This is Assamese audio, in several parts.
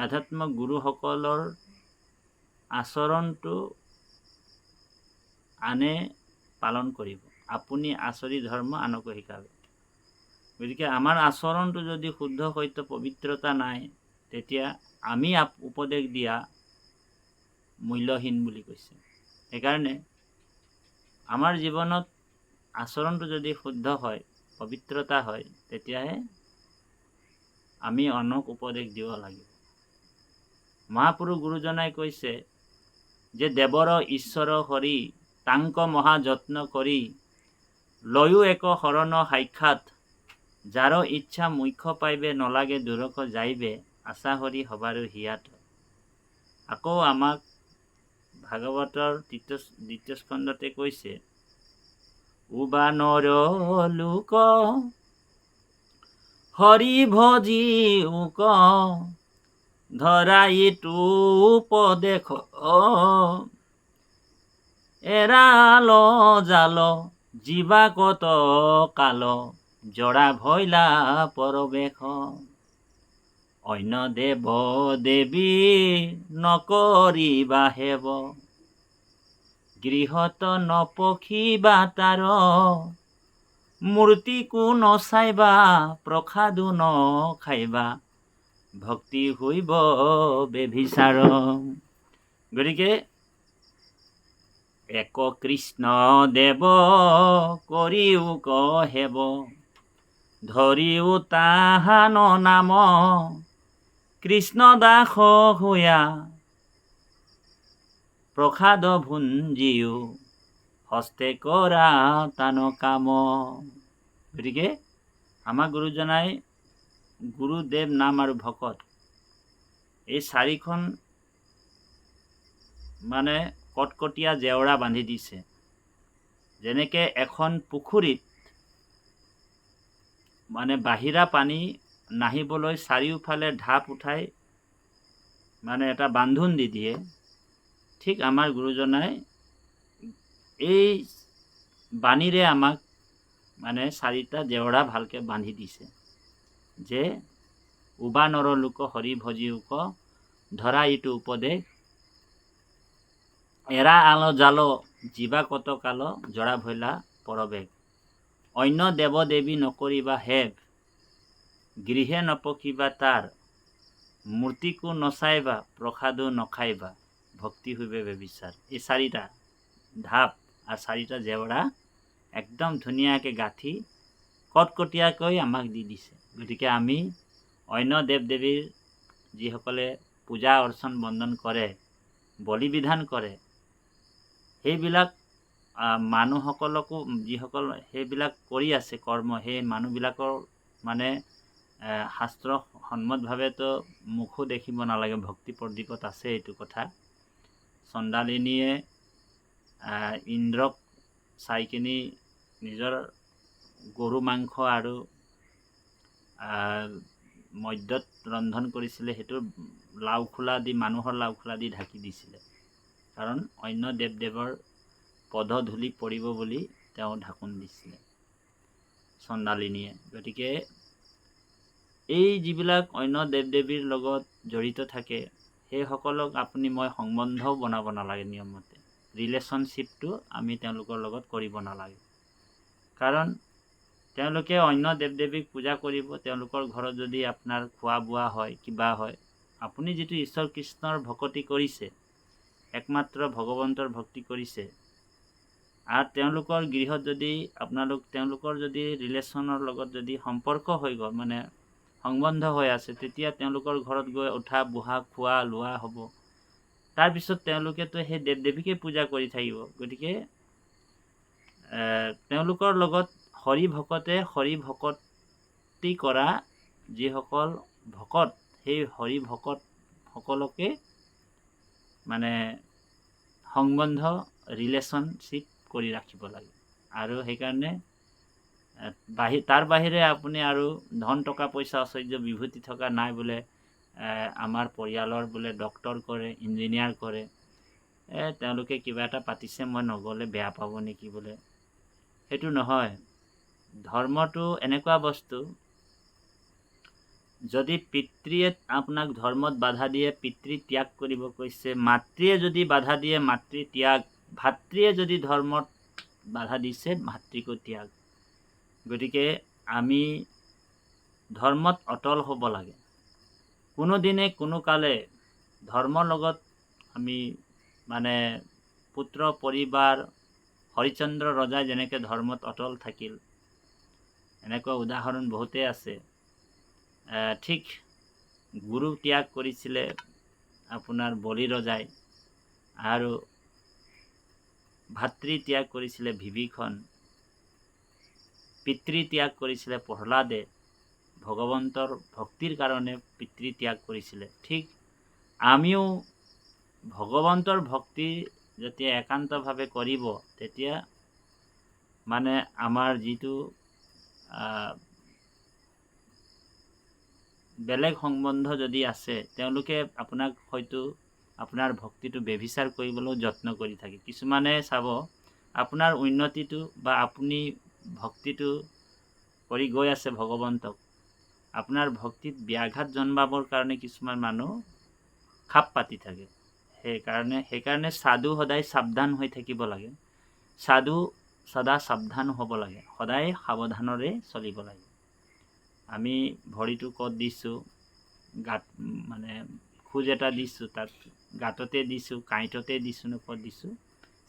আধ্যাত্মিক গুৰুসকলৰ আচৰণটো আনে পালন কৰিব। আপুনি আচৰি ধৰ্ম আনকো শিকাব। গতিকে আমাৰ আচৰণটো যদি শুদ্ধ সত্য পবিত্ৰতা নাই, তেতিয়া আমি উপদেশ দিয়া মূল্যহীন বুলি কৈছে। সেইকাৰণে আমাৰ জীৱনত আচৰণটো যদি শুদ্ধ হয়, পবিত্ৰতা হয়, তেতিয়াহে আমি আনক উপদেশ দিব লাগিব। মহাপুৰুষ গুৰুজনাই কৈছে যে দেৱৰ ঈশ্বৰ হৰি তাংক মহা যত্ন কৰি লয়ো এক শৰণ সাক্ষাৎ যাৰ ইচ্ছা মুখ্য পাইবে নলাগে দূৰক যাইবে আশা হৰি হবাৰো হিয়াত। আকৌ আমাক ভাগৱতৰ দ্বিতীয় স্কন্ধতে কৈছে উবানৰ লোক হৰি ভজি উক ধৰাইতো উপদেশ এৰাল জাল জীৱা কত কাল জৰা ভৈলা পৰবেশ। অন্য দেৱ দেৱী নকৰিবা হেব গৃহত নপখিবা তাৰ মূৰ্তিকো নচাইবা প্ৰসাদো নখাইবা ভক্তি হইব বেভিচাৰ। গতিকে এক কৃষ্ণ দেৱ কৰিও কহেব ধৰিও তাহান নাম কৃষ্ণ দাস হোয়া প্ৰসাদ ভুঞ্জিও হস্তে কৰা তান কাম। গতিকে আমাৰ গুৰুজনাই গুৰুদেৱ নাম আৰু ভকত এই চাৰিখন মানে কটকটীয়া জেওৰা বান্ধি দিছে। যেনেকে এখন পুখুৰীত মানে বাহিৰা পানী নাহিবলৈ চাৰিওফালে ঢাপ উঠাই মানে এটা বান্ধোন দি দিয়ে, ঠিক আমাৰ গুৰুজনাই এই বাণীৰে আমাক মানে চাৰিটা জেওৰা ভালকে বান্ধি দিছে যে উবা নৰ লোক হৰি ভজি উক ধৰা ইটো উপদেশ এৰা আল জাল জীৱা কত কাল জৰা ভৈলা পৰবেশ। অন্য দেৱ দেৱী নকৰিবা হেব গৃহে নপকিবা তাৰ মূৰ্তিকো নচাইবা প্ৰসাদো নখাইবা ভক্তি হইবে বেবিচাৰ। এই চাৰিটা ঢাপ আৰু চাৰিটা জেওৰা একদম ধুনীয়াকৈ গাঁঠি কটকটীয়াকৈ আমাক দি দিছে। গতিকে আমি অন্য দেৱ দেৱীৰ যিসকলে পূজা অৰ্চন বন্দন কৰে, বলি বিধান কৰে, সেইবিলাক মানুহসকলকো যিসকল সেইবিলাক কৰি আছে কৰ্ম, সেই মানুহবিলাকৰ মানে শাস্ত্ৰ সন্মতভাৱেতো মুখো দেখিব নালাগে, ভক্তি প্ৰদীপত আছে এইটো কথা। চণ্ডালিনীয়ে ইন্দ্ৰক চাই কিনি নিজৰ গৰু মাংস আৰু মদ্যত ৰন্ধন কৰিছিলে, সেইটো লাওখোলা দি মানুহৰ লাওখোলা দি ঢাকি দিছিলে, কাৰণ অন্য দেৱ দেৱৰ পদধূলি পৰিব বুলি তেওঁ ঢাকোন দিছিলে চণ্ডালিনীয়ে। গতিকে এই যিবিলাক অন্য দেৱ দেৱীৰ লগত জড়িত থাকে সেইসকলক আপুনি মই সম্বন্ধও বনাব নালাগে। নিয়মমতে ৰিলেশ্যনশ্বিপটো আমি তেওঁলোকৰ লগত কৰিব নালাগে, কাৰণ তেওঁলোকে অন্য দেৱ দেৱীক পূজা কৰিব। তেওঁলোকৰ ঘৰত যদি আপোনাৰ খোৱা বোৱা হয়, কিবা হয়, আপুনি যিটো ঈশ্বৰ কৃষ্ণৰ ভকতি কৰিছে, একমাত্ৰ ভগৱন্তৰ ভক্তি কৰিছে, আৰু তেওঁলোকৰ গৃহত যদি তেওঁলোকৰ যদি ৰিলেশ্যনৰ লগত যদি সম্পৰ্ক হৈ গ'ল, মানে সম্বন্ধ হৈ আছে, তেতিয়া তেওঁলোকৰ ঘৰত গৈ উঠা বহা খোৱা লোৱা হ'ব। তাৰপিছত তেওঁলোকেতো সেই দেৱ দেৱীকে পূজা কৰি থাকিব। গতিকে তেওঁলোকৰ লগত হৰি ভকতি কৰা যিসকল ভকত, সেই হৰি ভকত সকলকে মানে সম্বন্ধ ৰিলেশ্যনশ্বিপ কৰি ৰাখিব লাগে। আৰু সেইকাৰণে তাৰ বাহিৰে আপুনি আৰু ধন টকা পইচা ঐশ্বৰ্য বিভূতি থকা নাই বোলে আমাৰ পৰিয়ালৰ বোলে ডক্টৰ কৰে, ইঞ্জিনিয়াৰ কৰে, তেওঁলোকে কিবা এটা পাতিছে মই নগ'লে বেয়া পাব নেকি বোলে, সেইটো নহয়। ধৰ্মটো এনেকুৱা বস্তু, যদি পিতৃয়ে আপোনাক ধৰ্মত বাধা দিয়ে, পিতৃ ত্যাগ কৰিব কৈছে, মাতৃয়ে যদি বাধা দিয়ে, মাতৃ ত্যাগ, ভাতৃয়ে যদি ধৰ্মত বাধা দিছে, ভাতৃকো ত্যাগ। গতিকে আমি ধৰ্মত অটল হ'ব লাগে। কোনোদিনে কোনো কালে ধৰ্মৰ লগত আমি মানে পুত্ৰ পৰিবাৰ, হৰিচন্দ্ৰ ৰজাই যেনেকৈ ধৰ্মত অটল থাকিল, এনেকুৱা উদাহৰণ বহুতেই আছে। ঠিক গুৰু ত্যাগ কৰিছিলে আপোনাৰ বলি ৰজাই, আৰু ভাতৃ ত্যাগ কৰিছিলে বিভীষণ, পিতৃ ত্যাগ কৰিছিলে প্ৰহ্লাদে, ভগৱন্তৰ ভক্তিৰ কাৰণে পিতৃ ত্যাগ কৰিছিলে। ঠিক আমিও ভগৱন্তৰ ভক্তি যেতিয়া একান্তভাৱে কৰিব, তেতিয়া মানে আমাৰ যিটো বেলেগ সম্বন্ধ যদি আছে, তেওঁলোকে আপোনাক হয়তো আপোনাৰ ভক্তিটো ব্যভিচাৰ কৰিবলৈও যত্ন কৰি থাকে। কিছুমানে চাব আপোনাৰ উন্নতিটো বা আপুনি ভক্তিটো কৰি গৈ আছে ভগৱন্তক, আপোনাৰ ভক্তিত ব্যাঘাত জন্মাবৰ কাৰণে কিছুমান মানুহ খাপ পাতি থাকে। সেইকাৰণে সাধু সদায় সাৱধান হৈ থাকিব লাগে। সাধু সদা সাৱধান হ'ব লাগে, সদায় সাৱধানৰে চলিব লাগে। আমি ভৰিটো ক'ত দিছোঁ, গাত মানে খোজ এটা দিছোঁ, তাত গাঁততে দিছোঁ, কাঁইটতে দিছোঁ নে ক'ত দিছোঁ,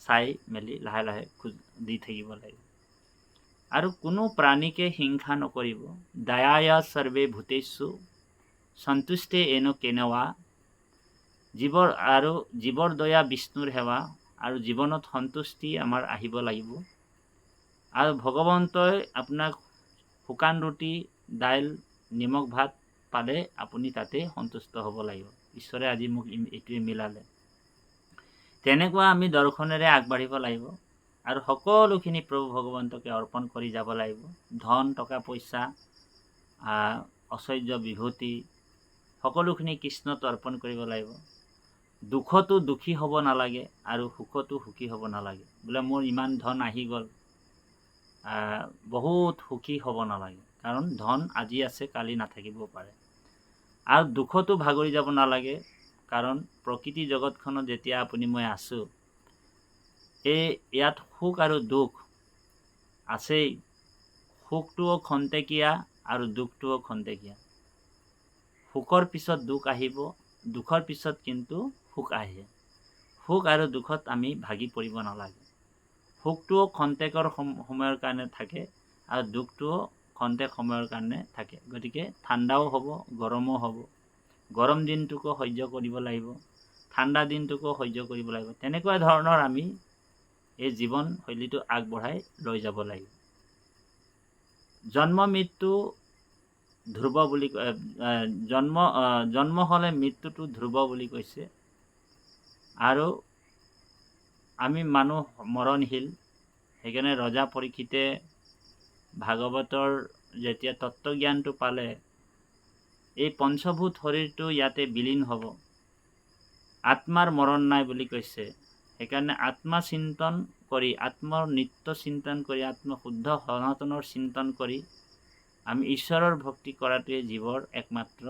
চাই মেলি লাহে লাহে খোজ দি থাকিব লাগে। আৰু কোনো প্ৰাণীকে হিংসা নকৰিব। দয়ায়া সৰ্বে ভূতেষু সন্তুষ্টে এন কেনৱা। জীৱৰ দয়া বিষ্ণুৰ সেৱা, আৰু জীৱনত সন্তুষ্টি আমাৰ আহিব লাগিব। আৰু ভগৱন্তই আপোনাক শুকান ৰুটি, দাইল, নিমখ ভাত পালে আপুনি তাতে সন্তুষ্ট হ'ব লাগিব। ঈশ্বৰে আজি মোক এইটোৱে মিলালে, তেনেকুৱা আমি দৰ্শনেৰে আগবাঢ়িব লাগিব। আৰু সকলোখিনি প্ৰভু ভগৱন্তকে অৰ্পণ কৰি যাব লাগিব। ধন টকা পইচা, ঐশ্বৰ্য বিভূতি, সকলোখিনি কৃষ্ণত অৰ্পণ কৰিব লাগিব। দুখতো দুখী হ'ব নালাগে, আৰু সুখতো সুখী হ'ব নালাগে। বোলে মোৰ ইমান ধন আহি গ'ল, বহুত সুখী হ'ব নালাগে, কাৰণ ধন আজি আছে, কালি নাথাকিব পাৰে। আৰু দুখতো ভাগৰি যাব নালাগে, কাৰণ প্ৰকৃতি জগতখনত যেতিয়া আপুনি মই আছোঁ, ইয়াত সুখ আৰু দুখ আছেই। সুখটোও খন্তেকীয়া আৰু দুখটোও খন্তেকীয়া। সুখৰ পিছত দুখ আহিব, দুখৰ পিছত কিন্তু সুখ আহে। সুখ আৰু দুখত আমি ভাগি পৰিব নালাগে। সুখটোও খন্তেকৰ সময়ৰ কাৰণে থাকে, আৰু দুখটোও খন্তেক সময়ৰ কাৰণে থাকে। গতিকে ঠাণ্ডাও হ'ব, গৰমো হ'ব। গৰম দিনটোকো সহ্য কৰিব লাগিব, ঠাণ্ডা দিনটোকো সহ্য কৰিব লাগিব। তেনেকুৱা ধৰণৰ আমি এই জীৱনশৈলীটো আগবঢ়াই লৈ যাব লাগিব। জন্ম মৃত্যু ধ্ৰুৱ বুলি জন্ম হ'লে মৃত্যুটো ধ্ৰুৱ বুলি কৈছে। আৰু আমি মানুহ মৰণশীল। সেইকাৰণে ৰজা পৰীক্ষিতে ভাগৱতৰ যেতিয়া তত্ত্বজ্ঞানটো পালে, এই পঞ্চভূত শৰীৰটো ইয়াতে বিলীন হ'ব, আত্মাৰ মৰণ নাই বুলি কৈছে। সেইকাৰণে আত্মা চিন্তন কৰি, আত্মৰ নিত্য চিন্তন কৰি, আত্মশুদ্ধ সনাতনৰ চিন্তন কৰি আমি ঈশ্বৰৰ ভক্তি কৰাটোৱে জীৱৰ একমাত্ৰ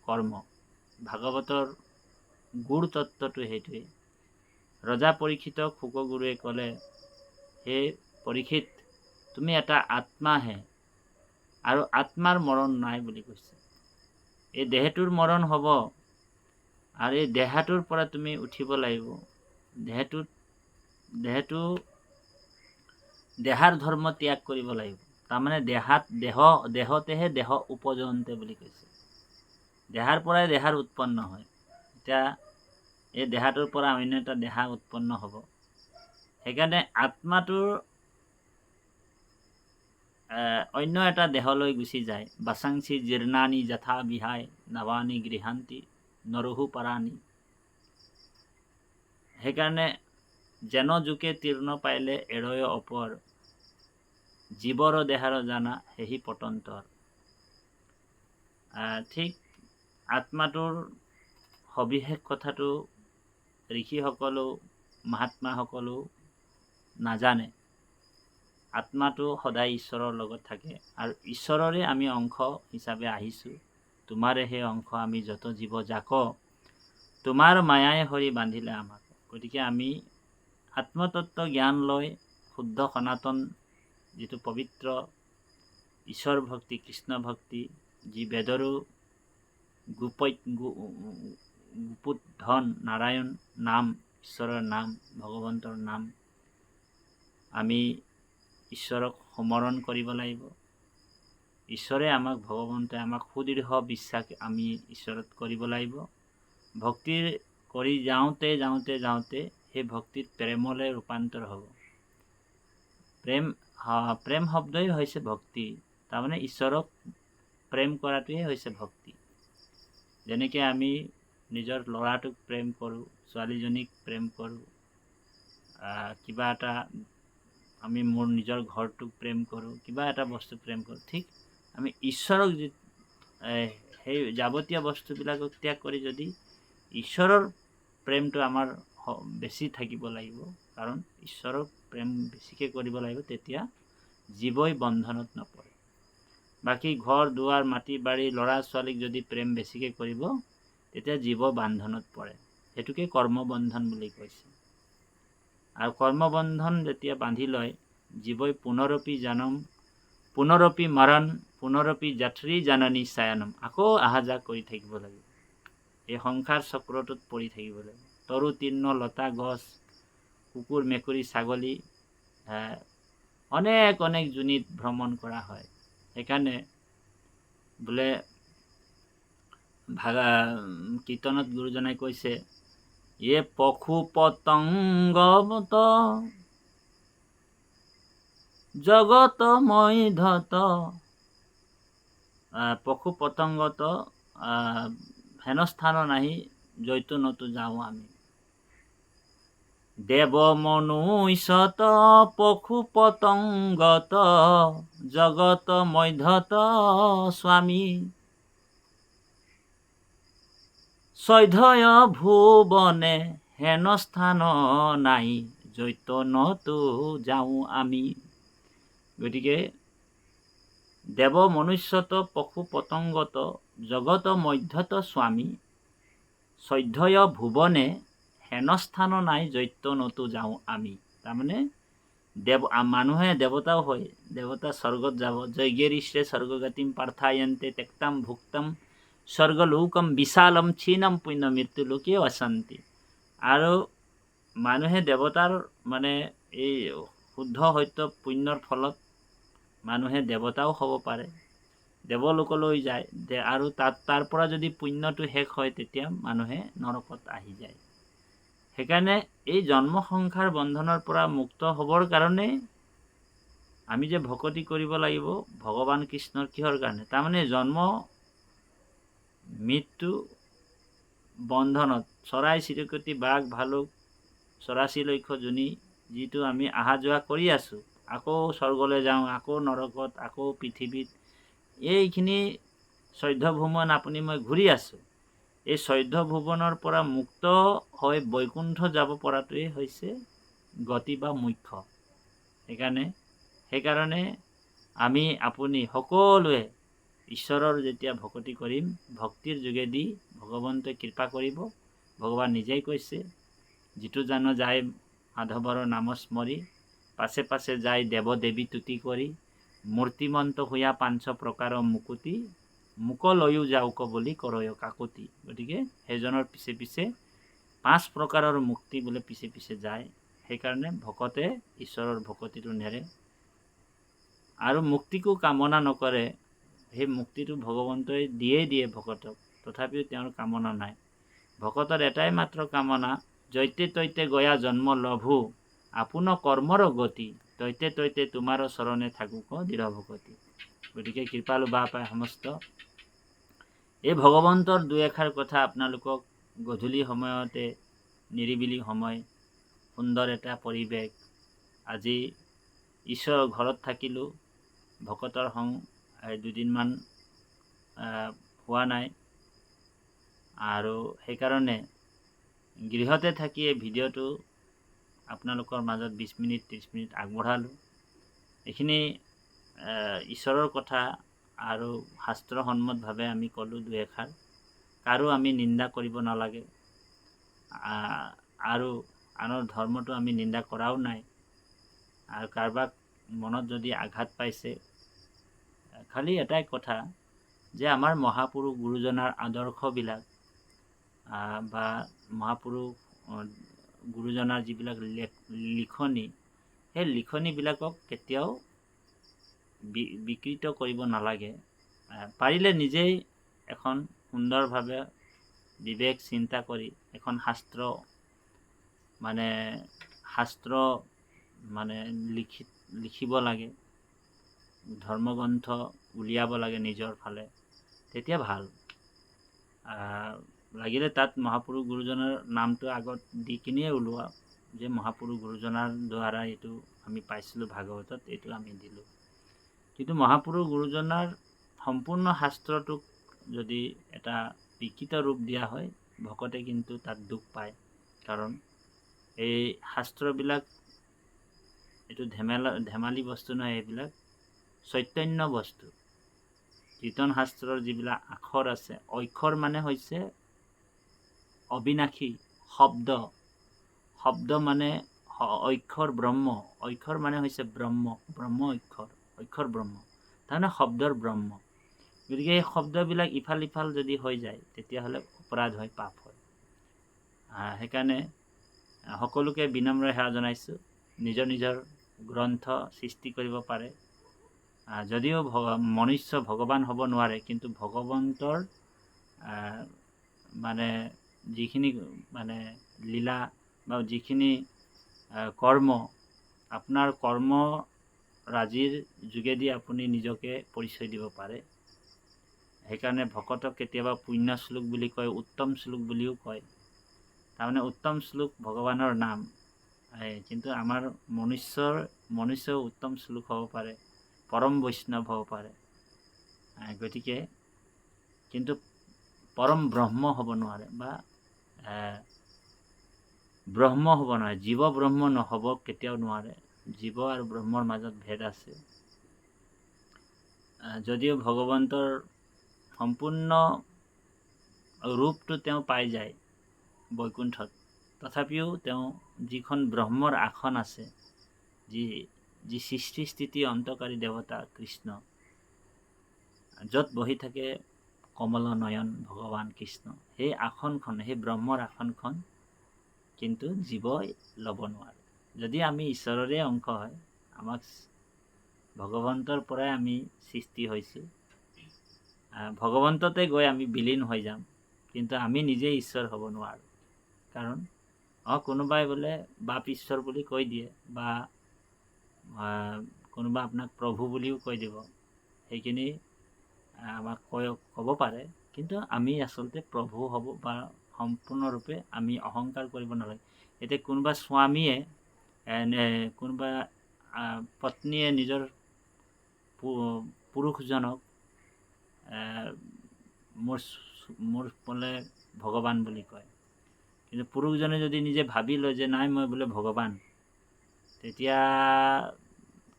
কৰ্ম। ভাগৱতৰ গুড় তত্ত্বটো সেইটোৱে। ৰজা পৰীক্ষিতক শুকগুৰুৱে ক'লে, হে পৰীক্ষিত, তুমি এটা আত্মাহে, আৰু আত্মাৰ মৰণ নাই বুলি কৈছে। এই দেহটোৰ মৰণ হ'ব, আৰু এই দেহাটোৰ পৰা তুমি উঠিব লাগিব। দেহাৰ ধৰ্ম ত্যাগ কৰিব লাগিব। তাৰমানে দেহতেহে দেহ উপজন্তে বুলি কৈছে। দেহাৰ পৰাই দেহাৰ উৎপন্ন হয়। এতিয়া এই দেহাটোৰ পৰা অন্য এটা দেহা উৎপন্ন হ'ব। সেইকাৰণে আত্মাটোৰ অন্য এটা দেহলৈ গুচি যায়। বাচাংসি জীৰ্ণানি যথা বিহায়, নৱানি গৃহান্তি নৰহু পৰাণি। সেইকাৰণে যেন জোকে তীৰ্ণ পাইলে এৰয় অপৰ, জীৱৰ দেহাৰ জানা সেহি পতন্তৰ। ঠিক আত্মাটোৰ সবিশেষ কথাটো ঋষিসকলেও মহাত্মাসকলেও নাজানে। আত্মাটো সদায় ঈশ্বৰৰ লগত থাকে, আৰু ঈশ্বৰৰে আমি অংশ হিচাপে আহিছোঁ। তোমাৰে সেই অংশ আমি যত জীৱ জাক, তোমাৰ মায়াই হৰি বান্ধিলে আমাক। গতিকে আমি আত্মতত্ত্ব জ্ঞান লৈ শুদ্ধ সনাতন যিটো পবিত্ৰ ঈশ্বৰ ভক্তি, কৃষ্ণ ভক্তি, যি বেদৰো গুপুত ধন নাৰায়ণ নাম, ঈশ্বৰৰ নাম, ভগৱন্তৰ নাম, আমি ঈশ্বৰক সমৰণ কৰিব লাগিব। ঈশ্বৰে আমাক, ভগৱন্তই আমাক সুদৃঢ় বিশ্বাস আমি ঈশ্বৰত কৰিব লাগিব। ভক্তিৰ কৰি যাওঁতে যাওঁতে যাওঁতে সেই ভক্তিত প্ৰেমলৈ ৰূপান্তৰ হ'ব। প্ৰেম শব্দই হৈছে ভক্তি। তাৰমানে ঈশ্বৰক প্ৰেম কৰাটোৱে হৈছে ভক্তি। যেনেকৈ আমি নিজৰ ল'ৰাটোক প্ৰেম কৰোঁ, ছোৱালীজনীক প্ৰেম কৰোঁ, কিবা এটা আমি মোৰ নিজৰ ঘৰটোক প্ৰেম কৰোঁ, কিবা এটা বস্তু প্ৰেম কৰোঁ, ঠিক আমি ঈশ্বৰক সেই যাৱতীয় বস্তুবিলাকক ত্যাগ কৰি যদি ঈশ্বৰৰ প্ৰেমটো আমাৰ বেছি থাকিব লাগিব, কাৰণ ঈশ্বৰক প্ৰেম বেছিকৈ কৰিব লাগিব, তেতিয়া জীৱই বন্ধনত নপৰে। বাকী ঘৰ দুৱাৰ মাটি বাৰী ল'ৰা ছোৱালীক যদি প্ৰেম বেছিকৈ কৰিব, তেতিয়া জীৱ বান্ধনত পৰে। সেইটোকে কৰ্মবন্ধন বুলি কৈছে। আৰু কৰ্মবন্ধন যেতিয়া বান্ধি লয়, জীৱই পুনৰপি জনম, পুনৰপি মৰণ, পুনৰপি জাঠৰি জাননী ছায়ানম, আকৌ আহা যাহ কৰি থাকিব লাগিব। এই সংসাৰ চক্ৰটোত পৰি থাকিব লাগিব। তৰু তৃণ লতা গছ, কুকুৰ মেকুৰী ছাগলী, অনেক অনেক যোনিত ভ্ৰমণ কৰা হয়। সেইকাৰণে বোলে কীৰ্তনত গুৰুজনাই কৈছে, ইয়ে পশু পতংগবত জগত মধ্যত, পশু পতংগত হেনস্থান নাহি জৈতুনতো যাওঁ আমি। দেৱ মনুষ্যত পশু পতংগত জগত মধ্যত স্বামী, চৈধয় ভুৱনে হেনস্থান নাই জৈতনতো যাওঁ আমি। গতিকে দেৱ মনুষ্যত পশু পতংগত জগত মধ্যত স্বামী, চৈধয় ভুৱনে হেনস্থান নাই জৈতনতো যাওঁ আমি। তাৰমানে মানুহে দেৱতাও হয়, দেৱতা স্বৰ্গত যাব। যজ্ঞেৰিশ্ৰে স্বৰ্গগতিম পাർത്থায়ন্তে তেক্তাম ভুক্তম স্বৰ্গলোকম বিশালম ক্ষীণম পুণ্য মৃত্যু লোকে অশান্তি। আৰু মানুহে দেৱতাৰ মানে এই শুদ্ধ সত্য পুণ্যৰ ফলত মানুহে দেৱতাও হ'ব পাৰে, দেৱলোকলৈ যায়। আৰু তাৰ পৰা যদি পুণ্যটো শেষ হয়, তেতিয়া মানুহে নৰকত আহি যায়। সেইকাৰণে এই জন্ম সংসাৰ বন্ধনৰ পৰা মুক্ত হ'বৰ কাৰণে আমি যে ভকতি কৰিব লাগিব ভগৱান কৃষ্ণৰ, কিহৰ কাৰণে? তাৰমানে জন্ম মৃত্যু বন্ধনত চৰাই চিৰিকটি বাঘ ভালুক চৰাচিলৈক্ষ যোনি যিটো আমি অহা যোৱা কৰি আছোঁ, আকৌ স্বৰ্গলৈ যাওঁ, আকৌ নৰকত, আকৌ পৃথিৱীত, এইখিনি 14 ভুৱন আপুনি মই ঘূৰি আছোঁ। এই 14 ভুৱনৰ পৰা মুক্ত হৈ বৈকুণ্ঠ যাব পৰাটোৱে হৈছে গতি বা মোক্ষ। সেইকাৰণে আমি আপুনি সকলোৱে ঈশ্বৰৰ যেতিয়া ভকতি কৰিম, ভক্তিৰ যোগেদি ভগৱন্তই কৃপা কৰিব। ভগৱান নিজেই কৈছে, যিটো জানো যায় মাধৱৰ নাম স্মৰি, পাছে পাছে যায় দেৱ দেৱী তুতি কৰি, মূৰ্তিমন্ত হোৱা 5 প্ৰকাৰ মুকুতি, মুক লৈও যাওক বুলি কৰয় কাকুতি। গতিকে সেইজনৰ পিছে পিছে 5 প্ৰকাৰৰ মুক্তি বোলে পিছে পিছে যায়। সেইকাৰণে ভকতে ঈশ্বৰৰ ভকতিটো নেৰে আৰু মুক্তিকো কামনা নকৰে। সেই মুক্তিটো ভগৱন্তই দিয়ে ভকতক, তথাপিও তেওঁৰ কামনা নাই। ভকতৰ এটাই মাত্ৰ কামনা, জৈতে তৈতে গয়া জন্ম লভু, আপোন কৰ্মৰ গতি, তৈতে তৈতে তোমাৰ চৰণে থাকুক দৃঢ় ভকতি। গতিকে কৃপালু বা পাই সমস্ত এই ভগৱন্তৰ 2 এষাৰ কথা আপোনালোকক গধূলি সময়তে, নিৰিবিলি সময়, সুন্দৰ এটা পৰিৱেশ, আজি ঈশ্বৰৰ ঘৰত থাকিলোঁ, ভকতৰ সং 2 দিনমান হোৱা নাই, আৰু সেইকাৰণে গৃহতে থাকি এই ভিডিঅ'টো আপোনালোকৰ মাজত 20 মিনিট 30 মিনিট আগবঢ়ালোঁ। এইখিনি ঈশ্বৰৰ কথা আৰু শাস্ত্ৰসন্মতভাৱে আমি ক'লোঁ দুই এষাৰ। কাৰো আমি নিন্দা কৰিব নালাগে, আৰু আনৰ ধৰ্মটো আমি নিন্দা কৰাও নাই। আৰু কাৰোবাক মনত যদি আঘাত পাইছে, খালি এটাই কথা যে আমাৰ মহাপুৰুষ গুৰুজনাৰ আদৰ্শবিলাক বা মহাপুৰুষ গুৰুজনাৰ যিবিলাক লিখনি, সেই লিখনিবিলাকক কেতিয়াও বিকৃত কৰিব নালাগে। পাৰিলে নিজেই এখন সুন্দৰভাৱে বিবেক চিন্তা কৰি এখন শাস্ত্ৰ মানে লিখিব লাগে, ধৰ্মগ্ৰন্থ উলিয়াব লাগে নিজৰ ফালে, তেতিয়া ভাল। লাগিলে তাত মহাপুৰুষ গুৰুজনাৰ নামটো আগত দি কিনিয়ে ওলোৱা, যে মহাপুৰুষ গুৰুজনাৰ দ্বাৰা এইটো আমি পাইছিলোঁ ভাগৱতত, এইটো আমি দিলোঁ। কিন্তু মহাপুৰুষ গুৰুজনাৰ সম্পূৰ্ণ শাস্ত্ৰটোক যদি এটা বিকৃত ৰূপ দিয়া হয়, ভকতে কিন্তু তাত দুখ পায়। কাৰণ এই শাস্ত্ৰবিলাক এইটো ধেমালি বস্তু নহয়, এইবিলাক চৈতন্য বস্তু। কীৰ্তন শাস্ত্ৰৰ যিবিলাক আখৰ আছে, অক্ষৰ মানে হৈছে অবিনাশী শব্দ, শব্দ মানে অক্ষৰ ব্ৰহ্ম, অক্ষৰ মানে হৈছে ব্ৰহ্ম, ব্ৰহ্ম অক্ষৰ, অক্ষৰ ব্ৰহ্ম, তাৰমানে শব্দৰ ব্ৰহ্ম। গতিকে এই শব্দবিলাক ইফাল ইফাল যদি হৈ যায়, তেতিয়াহ'লে অপৰাধ হয়, পাপ হয়। সেইকাৰণে সকলোকে বিনম্ৰ সেৱা জনাইছোঁ, নিজৰ নিজৰ গ্ৰন্থ সৃষ্টি কৰিব পাৰে। যদিও মনুষ্য ভগৱান হ'ব নোৱাৰে, কিন্তু ভগৱন্তৰ মানে যিখিনি মানে লীলা বা যিখিনি কৰ্ম, আপোনাৰ কৰ্মৰাজিৰ যোগেদি আপুনি নিজকে পৰিচয় দিব পাৰে। সেইকাৰণে ভকতক কেতিয়াবা পুণ্য শ্লোক বুলি কয়, উত্তম শ্লোক বুলিও কয়। তাৰমানে উত্তম শ্লোক ভগৱানৰ নাম, কিন্তু আমাৰ মনুষ্যও উত্তম শ্লোক হ'ব পাৰে, পৰম বৈষ্ণৱ হ'ব পাৰে। গতিকে কিন্তু পৰম ব্ৰহ্ম হ'ব নোৱাৰে, বা ব্ৰহ্ম হ'ব নোৱাৰে, জীৱ ব্ৰহ্ম নহ'ব কেতিয়াও নোৱাৰে। জীৱ আৰু ব্ৰহ্মৰ মাজত ভেদ আছে। যদিও ভগৱন্তৰ সম্পূৰ্ণ ৰূপটো তেওঁ পাই যায় বৈকুণ্ঠত, তথাপিও তেওঁ যিখন ব্ৰহ্মৰ আসন আছে, যি সৃষ্টি স্থিতি অন্তকাৰী দেৱতা কৃষ্ণ, য'ত বহি থাকে কমল নয়ন ভগৱান কৃষ্ণ, সেই আসনখন, সেই ব্ৰহ্মৰ আসনখন কিন্তু জীৱই ল'ব নোৱাৰে। যদি আমি ঈশ্বৰৰে অংশ হয়, আমাক ভগৱন্তৰ পৰাই আমি সৃষ্টি হৈছোঁ, ভগৱন্ততে গৈ আমি বিলীন হৈ যাম, কিন্তু আমি নিজে ঈশ্বৰ হ'ব নোৱাৰোঁ। কাৰণ কোনোবাই বোলে বাপ ঈশ্বৰ বুলি কৈ দিয়ে, বা কোনোবা আপোনাক প্ৰভু বুলিও কৈ দিব, সেইখিনি আমাক ক'ব পাৰে, কিন্তু আমি আচলতে প্ৰভু হ'ব বা সম্পূৰ্ণৰূপে আমি অহংকাৰ কৰিব নালাগে। এতিয়া কোনোবা স্বামীয়ে, কোনোবা পত্নীয়ে নিজৰ পুৰুষজনক মোৰ বোলে ভগৱান বুলি কয়, কিন্তু পুৰুষজনে যদি নিজে ভাবি লয় যে নাই মই বোলে ভগৱান, তেতিয়া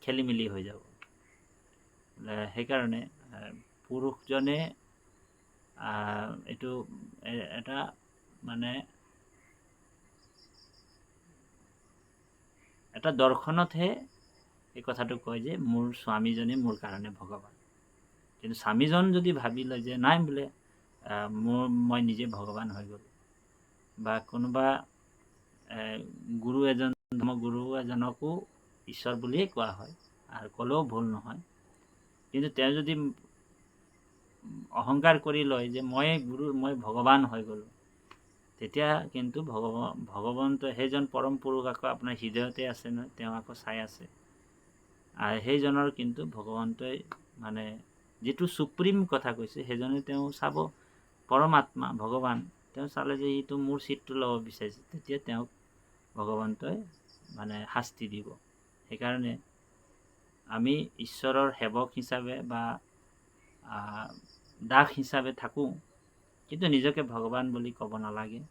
খেলি মেলি হৈ যাব। সেইকাৰণে পুৰুষজনে এইটো এটা মানে এটা দৰ্শনতহে এই কথাটো কয় যে মোৰ স্বামীজনে মোৰ কাৰণে ভগৱান। কিন্তু স্বামীজন যদি ভাবি লয় যে নাই বোলে মই নিজে ভগৱান হৈ গ'লো, বা কোনোবা গুৰু এজনকো ঈশ্বৰ বুলিয়ে কোৱা হয়, আৰু ক'লেও ভুল নহয়। কিন্তু তেওঁ যদি অহংকাৰ কৰি লয় যে মই ভগৱান হৈ গ'লো, তেতিয়া কিন্তু ভগৱন্ত সেইজন পৰম পুৰুষ আকৌ আপোনাৰ হৃদয়তে আছে নহয়, তেওঁ আকৌ চাই আছে। আৰু সেইজনৰ কিন্তু ভগৱন্তই মানে যিটো সুপ্ৰিম কথা কৈছে, সেইজনে তেওঁ চাব, পৰমাত্মা ভগৱান, তেওঁ চালে যে এইটো মোৰ চিটটো ল'ব বিচাৰিছে, তেতিয়া তেওঁক ভগৱন্তই মানে শাস্তি দিব। সেইকাৰণে আমি ঈশ্বৰৰ সেৱক হিচাপে বা দাস হিচাপে থাকোঁ, কিন্তু নিজকে ভগৱান বুলি ক'ব নালাগে।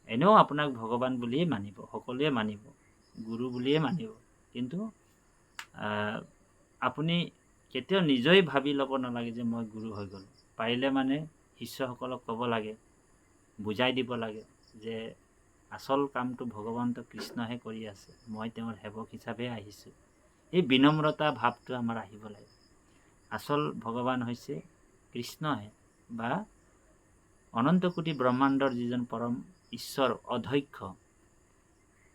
এনেও আপোনাক ভগৱান বুলিয়ে মানিব, সকলোৱে মানিব, গুৰু বুলিয়ে মানিব, কিন্তু আপুনি কেতিয়াও নিজেই ভাবি ল'ব নালাগে যে মই গুৰু হৈ গ'লোঁ। পাৰিলে মানে শিষ্যসকলক ক'ব লাগে, বুজাই দিব লাগে যে আচল কামটো ভগৱন্ত কৃষ্ণহে কৰি আছে, মই তেওঁৰ সেৱক হিচাপে আহিছোঁ। এই বিনম্ৰতা ভাৱটো আমাৰ আহিব লাগে। আচল ভগৱান হৈছে কৃষ্ণহে, বা অনন্ত কোটি ব্ৰহ্মাণ্ডৰ যিজন পৰম ঈশ্বৰ অধ্যক্ষ।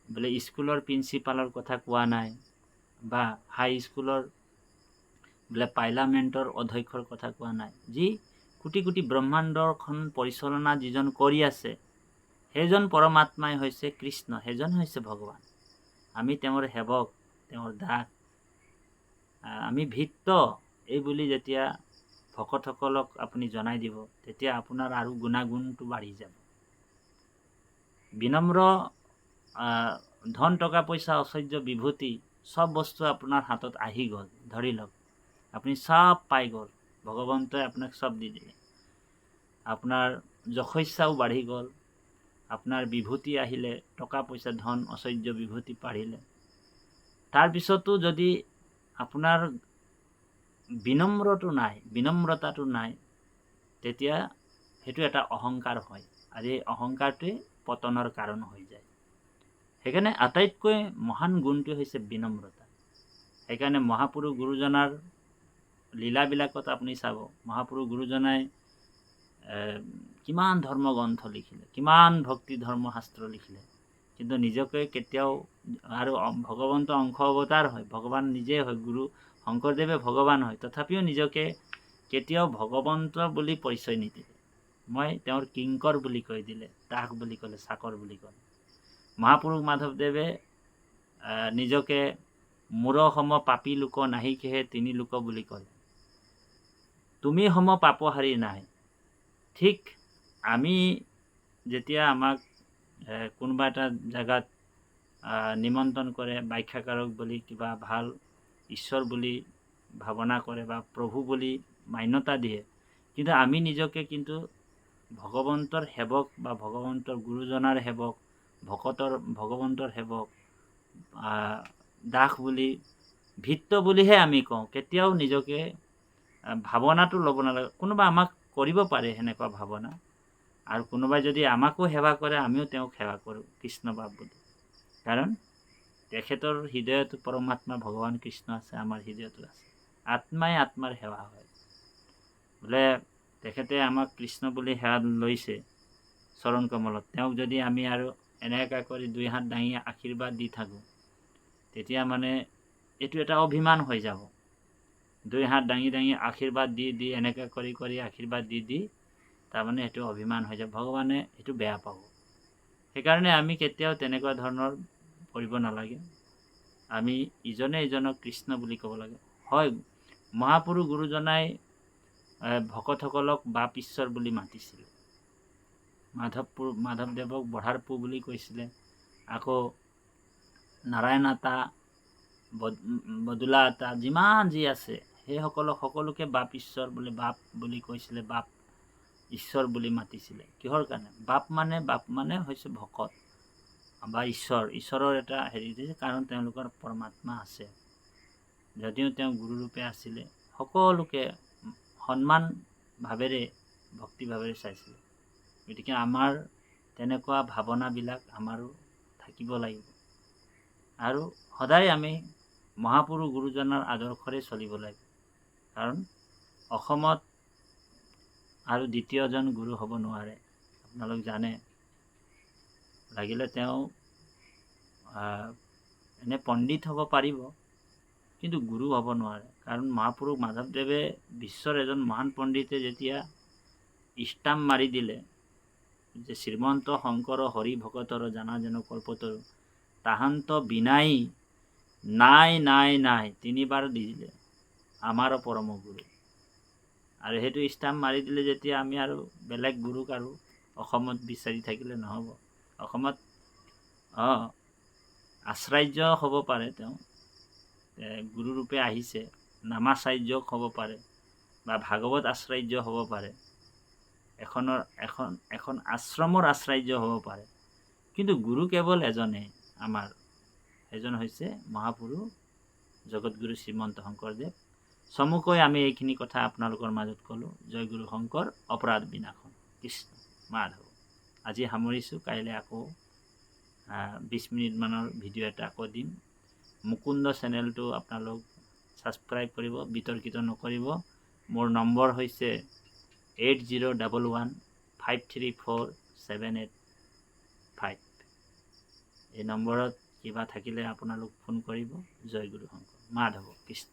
বোলে স্কুলৰ প্ৰিন্সিপালৰ কথা কোৱা নাই, বা হাইস্কুলৰ বোলে পাৰ্লামেণ্টৰ অধ্যক্ষৰ কথা কোৱা নাই। যি কোটি কোটি ব্ৰহ্মাণ্ডৰখন পৰিচালনা যিজন কৰি আছে, সেইজন পৰমাত্মাই হৈছে কৃষ্ণ, সেইজন হৈছে ভগৱান। আমি তেওঁৰ সেৱক, তেওঁৰ দাস, আমি ভিত্ত, এই বুলি যেতিয়া ভকতসকলক আপুনি জনাই দিব, তেতিয়া আপোনাৰ আৰু গুণাগুণটো বাঢ়ি যাব। বিনম্ৰ ধন টকা পইচা ঐশ্বৰ্য বিভূতি চব বস্তু আপোনাৰ হাতত আহি গ'ল, ধৰি লওক আপুনি চব পাই গ'ল, ভগৱন্তই আপোনাক চব দি দিলে, আপোনাৰ যশস্যাও বাঢ়ি গ'ল, আপোনাৰ বিভূতি আহিলে, টকা পইচা ধন ঐশ্বৰ্য বিভূতি বাঢ়িলে, তাৰপিছতো যদি আপোনাৰ বিনম্ৰতাটো নাই, তেতিয়া সেইটো এটা অহংকাৰ হয়, আৰু এই অহংকাৰটোৱে পতনৰ কাৰণ হৈ যায়। সেইকাৰণে আটাইতকৈ মহান গুণটো হৈছে বিনম্ৰতা। সেইকাৰণে মহাপুৰুষ গুৰুজনাৰ লীলাবিলাকত আপুনি চাব, মহাপুৰুষ গুৰুজনাই কিমান ধৰ্মগ্ৰন্থ লিখিলে, কিমান ভক্তি ধৰ্মশাস্ত্ৰ লিখিলে, কিন্তু নিজকে কেতিয়াও, আৰু ভগৱন্ত অংশ অৱতাৰ হয়, ভগৱান নিজে হয়, গুৰু শংকৰদেৱে ভগৱান হয়, তথাপিও নিজকে কেতিয়াও ভগৱন্ত বুলি পৰিচয় নিদিলে। মই তেওঁৰ কিংকৰ বুলি কৈ দিলে, দাস বুলি ক'লে, চাকৰ বুলি ক'লে। মহাপুৰুষ মাধৱদেৱে নিজকে মূৰ সম পাপী লোক নাহিকেহে তিনি লোক বুলি ক'লে। তুমি সম পাপহাৰী নাই। ঠিক আমি যেতিয়া আমাক কোনোবা এটা জেগাত নিমন্ত্ৰণ কৰে, ব্যাখ্যাকাৰক বুলি, কিবা ভাল ঈশ্বৰ বুলি ভাৱনা কৰে, বা প্ৰভু বুলি মান্যতা দিয়ে, কিন্তু আমি নিজকে কিন্তু ভগৱন্তৰ সেৱক, বা ভগৱন্তৰ গুৰুজনাৰ সেৱক, ভগৱন্তৰ সেৱক, দাস বুলি, ভিত্ত বুলিহে আমি কওঁ। কেতিয়াও নিজকে ভাৱনাটো ল'ব নালাগে। কোনোবা আমাক কৰিব পাৰে সেনেকুৱা ভাৱনা, আৰু কোনোবাই যদি আমাকো সেৱা কৰে, আমিও তেওঁক সেৱা কৰোঁ কৃষ্ণ বাপ বুলি। কাৰণ তেখেতৰ হৃদয়তো পৰমাত্মা ভগৱান কৃষ্ণ আছে, আমাৰ হৃদয়তো আছে। আত্মাই আত্মাৰ সেৱা হয়। বোলে তেখেতে আমাক কৃষ্ণ বুলি সেৱা লৈছে চৰণ কমলত, তেওঁক যদি আমি আৰু এনেকুৱা কৰি দুই হাত দাঙি আশীৰ্বাদ দি থাকোঁ, তেতিয়া মানে এইটো এটা অভিমান হৈ যাব। দুই হাত দাঙি দাঙি আশীৰ্বাদ দি দি, এনেকৈ কৰি কৰি আশীৰ্বাদ দি দি, তাৰমানে সেইটো অভিমান হৈ যাব, ভগৱানে সেইটো বেয়া পাব। সেইকাৰণে আমি কেতিয়াও তেনেকুৱা ধৰণৰ কৰিব নালাগে। আমি ইজনে ইজনক কৃষ্ণ বুলি ক'ব লাগে। হয়, মহাপুৰুষ গুৰুজনাই ভকতসকলক বাপ ঈশ্বৰ বুলি মাতিছিলে। মাধৱদেৱক বঢ়াৰপু বুলি কৈছিলে। আকৌ নাৰায়ণ আতা, বদুলা আতা, যিমান যি আছে, সেইসকলক সকলোকে বাপ ঈশ্বৰ বুলি, বাপ বুলি কৈছিলে, বাপ ঈশ্বৰ বুলি মাতিছিলে। কিহৰ কাৰণে? বাপ মানে হৈছে ভকত বা ঈশ্বৰৰ এটা হেৰি দিছে, কাৰণ তেওঁলোকৰ পৰমাত্মা আছে। যদিও তেওঁ গুৰুৰূপে আছিলে, সকলোকে সন্মান ভাৱেৰে, ভক্তিভাৱেৰে চাইছিলে। গতিকে আমাৰ তেনেকুৱা ভাৱনাবিলাক আমাৰো থাকিব লাগিব, আৰু সদায় আমি মহাপুৰুষ গুৰুজনাৰ আদৰ্শৰে চলিব লাগিব। কাৰণ অসমত আৰু দ্বিতীয়জন গুৰু হ'ব নোৱাৰে। আপোনালোক জানে, লাগিলে তেওঁ এনে পণ্ডিত হ'ব পাৰিব, কিন্তু গুৰু হ'ব নোৱাৰে। কাৰণ মহাপুৰুষ মাধৱদেৱে বিশ্বৰ এজন মহান পণ্ডিতে যেতিয়া ষ্টাম্প মাৰি দিলে যে শ্ৰীমন্ত শংকৰ হৰি ভকতৰ জানা যেন কল্পতৰু, তাহান্ত বিনাই নাই নাই নাই, তিনিবাৰ দি দিলে, আমাৰো পৰম গুৰু। আৰু সেইটো ষ্টাম্প মাৰি দিলে যেতিয়া, আমি আৰু বেলেগ গুৰুক আৰু অসমত বিচাৰি থাকিলে নহ'ব। অসমত আশ্চৰ্য হ'ব পাৰে, তেওঁ গুৰুৰূপে আহিছে, নামাচাৰ্য হ'ব পাৰে, বা ভাগৱত আশ্চৰ্য হ'ব পাৰে, এখন আশ্ৰমৰ আশ্চৰ্য হ'ব পাৰে, কিন্তু গুৰু কেৱল এজনে আমাৰ, এজন হৈছে মহাপুৰুষ জগতগুৰু শ্ৰীমন্ত শংকৰদেৱ। চমুকৈ আমি এইখিনি কথা আপোনালোকৰ মাজত ক'লোঁ। জয় গুৰু শংকৰ, অপৰাধ বিনাশন। কৃষ্ণ মাধৱ। আজি সামৰিছোঁ, কাইলৈ আকৌ 20 মিনিটমানৰ ভিডিঅ' এটা আকৌ দিম। মুকুন্দ চেনেলটো আপোনালোক ছাবস্ক্ৰাইব কৰিব, বিতৰ্কিত নকৰিব। মোৰ নম্বৰ হৈছে 8011534785। এই নম্বৰত কিবা থাকিলে আপোনালোক ফোন কৰিব। জয় গুৰু শংকৰ মাধৱ। কৃষ্ণ।